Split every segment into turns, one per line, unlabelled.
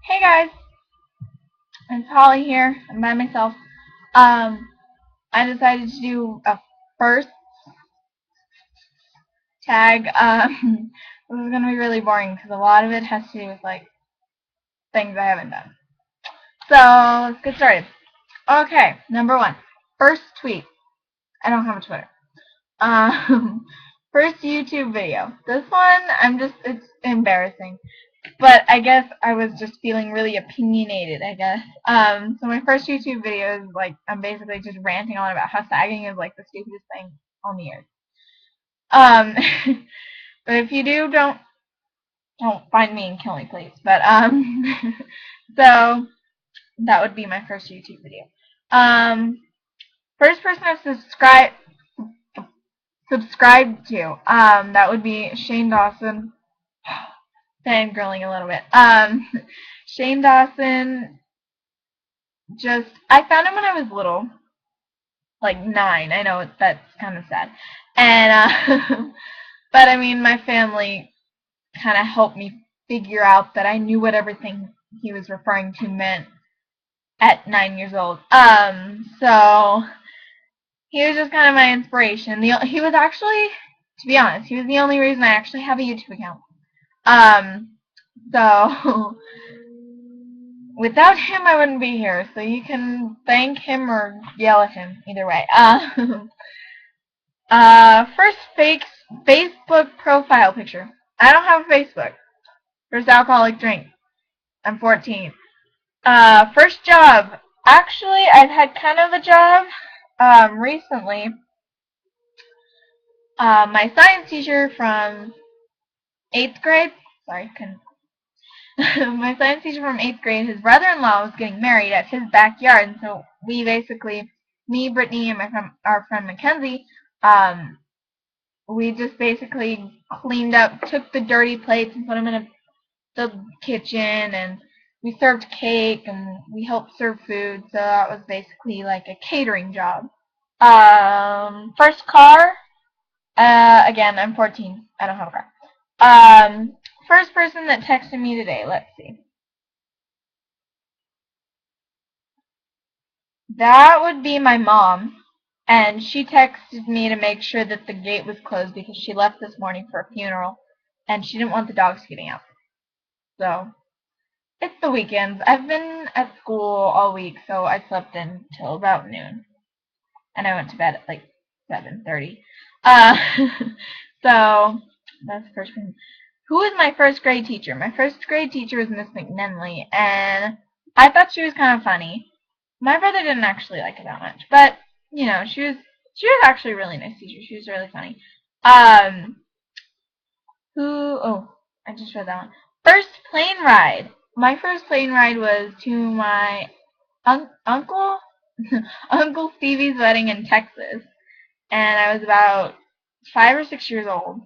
Hey guys, it's Holly here. I'm by myself. Um, I decided to do a first tag. This is gonna be really boring because a lot of it has to do with like things I haven't done. So let's get started. Okay, number one, first tweet. I don't have a Twitter. Um, First YouTube video. This one, it's embarrassing. But I guess I was just feeling really opinionated, I guess. So my first YouTube video is like, I'm basically just ranting on about how sagging is like the stupidest thing on the earth. Um, but if you do, don't find me and kill me, please. But, so that would be my first YouTube video. First person I've subscribed to, that would be Shane Dawson. Fangirling a little bit. Shane Dawson, I found him when I was little, like 9. I know that's kind of sad. And, but I mean, my family kind of helped me figure out that I knew what everything he was referring to meant at 9 years old. So he was just kind of my inspiration. He was actually, to be honest, he was the only reason I actually have a YouTube account. So without him, I wouldn't be here. So you can thank him or yell at him, either way. First fake Facebook profile picture. I don't have a Facebook. First alcoholic drink. I'm 14. First job. Actually, I've had kind of a job recently. My science teacher from 8th grade. Sorry, couldn't. My science teacher from 8th grade, his brother-in-law was getting married at his backyard, and so we basically, me, Brittany, and our friend Mackenzie, we just basically cleaned up, took the dirty plates and put them in the kitchen, and we served cake, and we helped serve food, so that was basically like a catering job. First car, again, I'm 14, I don't have a car. First person that texted me today, let's see. That would be my mom, and she texted me to make sure that the gate was closed because she left this morning for a funeral, and she didn't want the dogs getting out. So, it's the weekends. I've been at school all week, so I slept in till about noon, and I went to bed at like 7:30. Uh, so that's the first one. Who was my first grade teacher? My first grade teacher was Miss McNenly, and I thought she was kind of funny. My brother didn't actually like it that much, but you know, she was actually a really nice teacher. She was really funny. Um, oh, I just read that one. First plane ride. My first plane ride was to my uncle Uncle Stevie's wedding in Texas, and I was about 5 or 6 years old,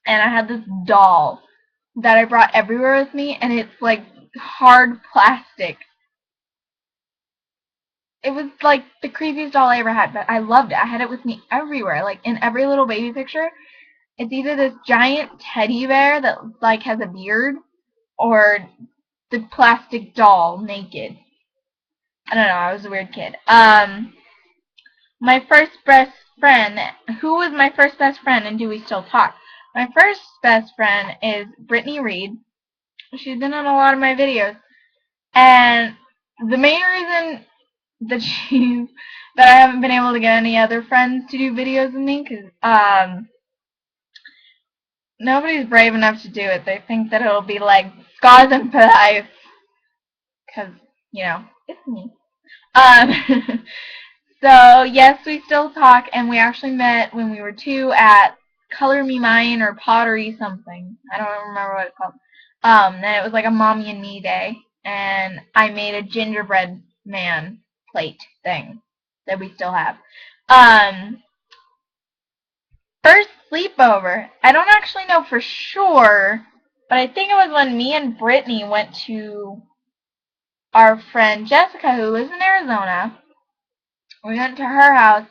and I had this doll that I brought everywhere with me, and it's like hard plastic. It was like the creepiest doll I ever had, but I loved it. I had it with me everywhere, like in every little baby picture. It's either this giant teddy bear that like has a beard, or the plastic doll naked. I don't know. I was a weird kid. My first best friend. Who was my first best friend, and do we still talk? My first best friend is Brittany Reed. She's been on a lot of my videos, and the main reason that I haven't been able to get any other friends to do videos with me because nobody's brave enough to do it. They think that it'll be like scars and pies because you know it's me. Um, so yes, we still talk, and we actually met when we were 2 at Color Me Mine or Pottery something. I don't remember what it's called. And it was like a mommy and me day, and I made a gingerbread man plate thing that we still have. First sleepover. I don't actually know for sure, but I think it was when me and Brittany went to our friend Jessica, who lives in Arizona. We went to her house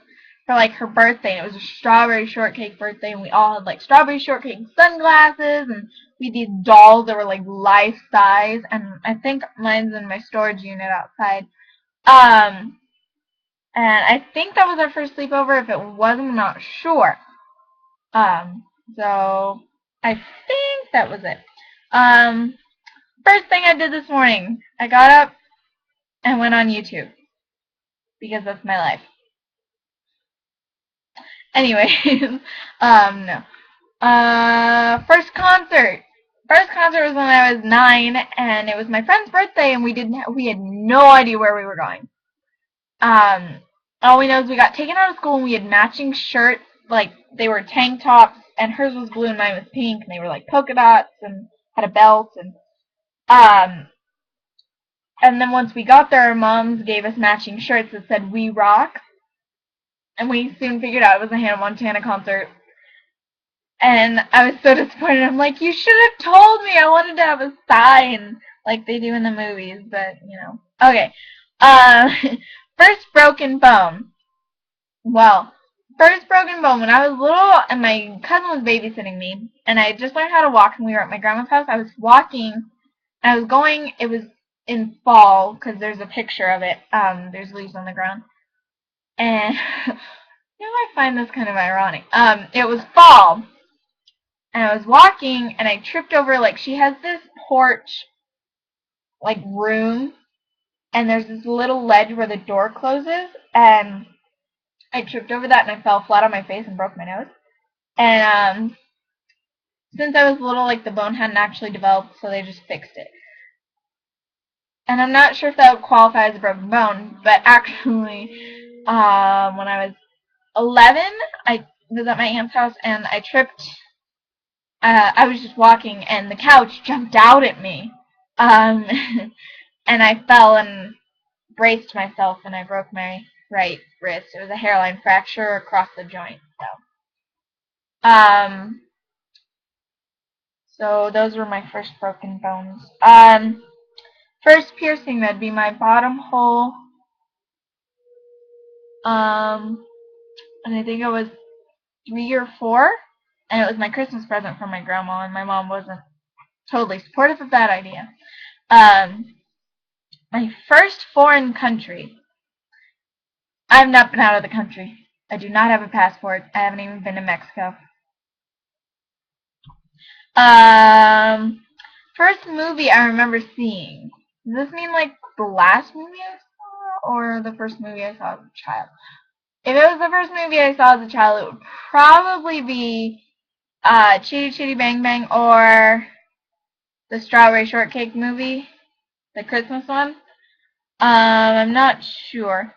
for like her birthday, and it was a strawberry shortcake birthday, and we all had like strawberry shortcake sunglasses, and We had these dolls that were like life size, and I think mine's in my storage unit outside. And I think that was our first sleepover. If it wasn't, I'm not sure. So I think that was it. First thing I did this morning, I got up and went on YouTube because that's my life. Anyways, no. First concert. First concert was when I was 9, and it was my friend's birthday, and we had no idea where we were going. All we know is we got taken out of school, and we had matching shirts, like they were tank tops, and hers was blue and mine was pink, and they were like polka dots and had a belt, um, and then once we got there, our moms gave us matching shirts that said "We Rock," and we soon figured out it was a Hannah Montana concert. And I was so disappointed. I'm like, you should have told me. I wanted to have a sign like they do in the movies, but you know. Okay. Uh, first broken bone. Well, first broken bone. When I was little, and my cousin was babysitting me, and I just learned how to walk, and we were at my grandma's house. I was walking, and I was going. It was in fall because there's a picture of it. There's leaves on the ground, and I find this kind of ironic. It was fall. And I was walking, and I tripped over, like, she has this porch, like, room, and there's this little ledge where the door closes, and I tripped over that, and I fell flat on my face and broke my nose. And, since I was little, like, the bone hadn't actually developed, so they just fixed it. And I'm not sure if that would qualify as a broken bone, but actually, when I was 11, I was at my aunt's house, and I tripped. I was just walking, and the couch jumped out at me. Um, and I fell and braced myself, and I broke my right wrist. It was a hairline fracture across the joint. So those were my first broken bones. First piercing, that'd be my bottom hole. And I think I was 3 or 4, and it was my Christmas present from my grandma, and my mom wasn't totally supportive of that idea. My first foreign country. I've not been out of the country. I do not have a passport. I haven't even been to Mexico. First movie I remember seeing. Does this mean like the last movie I saw, or the first movie I saw as a child? If it was the first movie I saw as a child, it would probably be Chitty Chitty Bang Bang or the Strawberry Shortcake movie, the Christmas one. I'm not sure.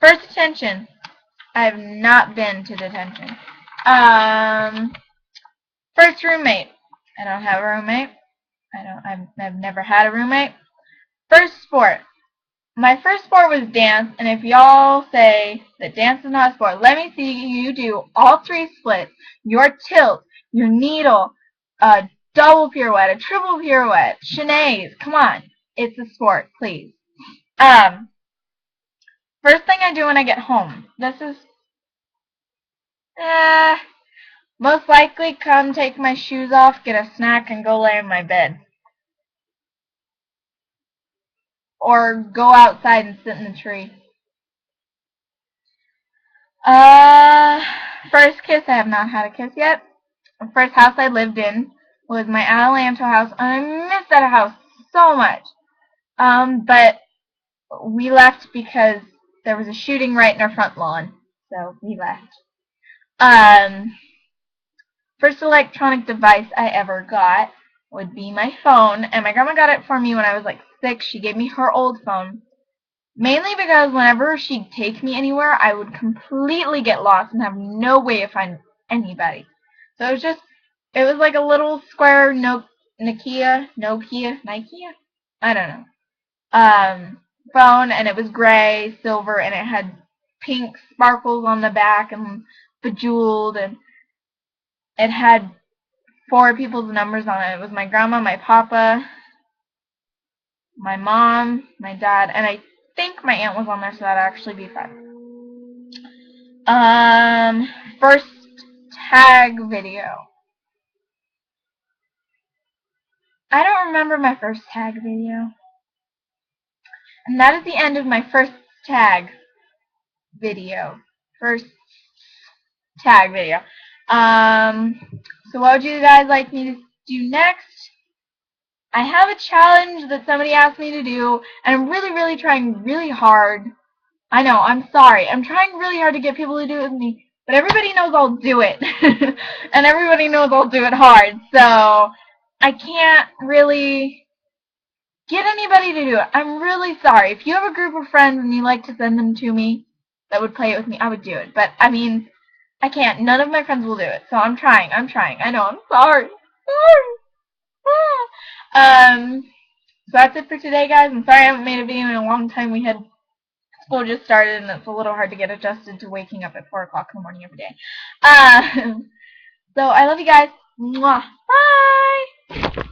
First detention. I have not been to detention. First roommate. I don't have a roommate. I've never had a roommate. First sport. My first sport was dance, and if y'all say that dance is not a sport, let me see you do all 3 splits, your tilt, your needle, a double pirouette, a triple pirouette, shenanigans. Come on. It's a sport, please. First thing I do when I get home. This is most likely come take my shoes off, get a snack, and go lay in my bed. Or go outside and sit in the tree. First kiss, I have not had a kiss yet. The first house I lived in was my Adelanto house, and I miss that house so much. But we left because there was a shooting right in our front lawn, so we left. First electronic device I ever got would be my phone, and my grandma got it for me when I was like 6. She gave me her old phone, mainly because whenever she'd take me anywhere, I would completely get lost and have no way to find anybody. So it was like a little square Nokia, I don't know, phone, and it was gray, silver, and it had pink sparkles on the back and bejeweled, and it had 4 people's numbers on it. It was my grandma, my papa, my mom, my dad, and I think my aunt was on there, so that'd actually be fun. First tag video. I don't remember my first tag video. And that is the end of my first tag video. First tag video. So what would you guys like me to do next? I have a challenge that somebody asked me to do, and I'm really, really trying really hard. I know, I'm sorry. I'm trying really hard to get people to do it with me, but everybody knows I'll do it. And everybody knows I'll do it hard, so I can't really get anybody to do it. I'm really sorry. If you have a group of friends and you like to send them to me that would play it with me, I would do it. But, I mean, I can't. None of my friends will do it, so I'm trying. I know, I'm sorry. So that's it for today, guys. I'm sorry I haven't made a video in a long time. We had school just started, and it's a little hard to get adjusted to waking up at 4 o'clock in the morning every day. So I love you guys. Mwah. Bye.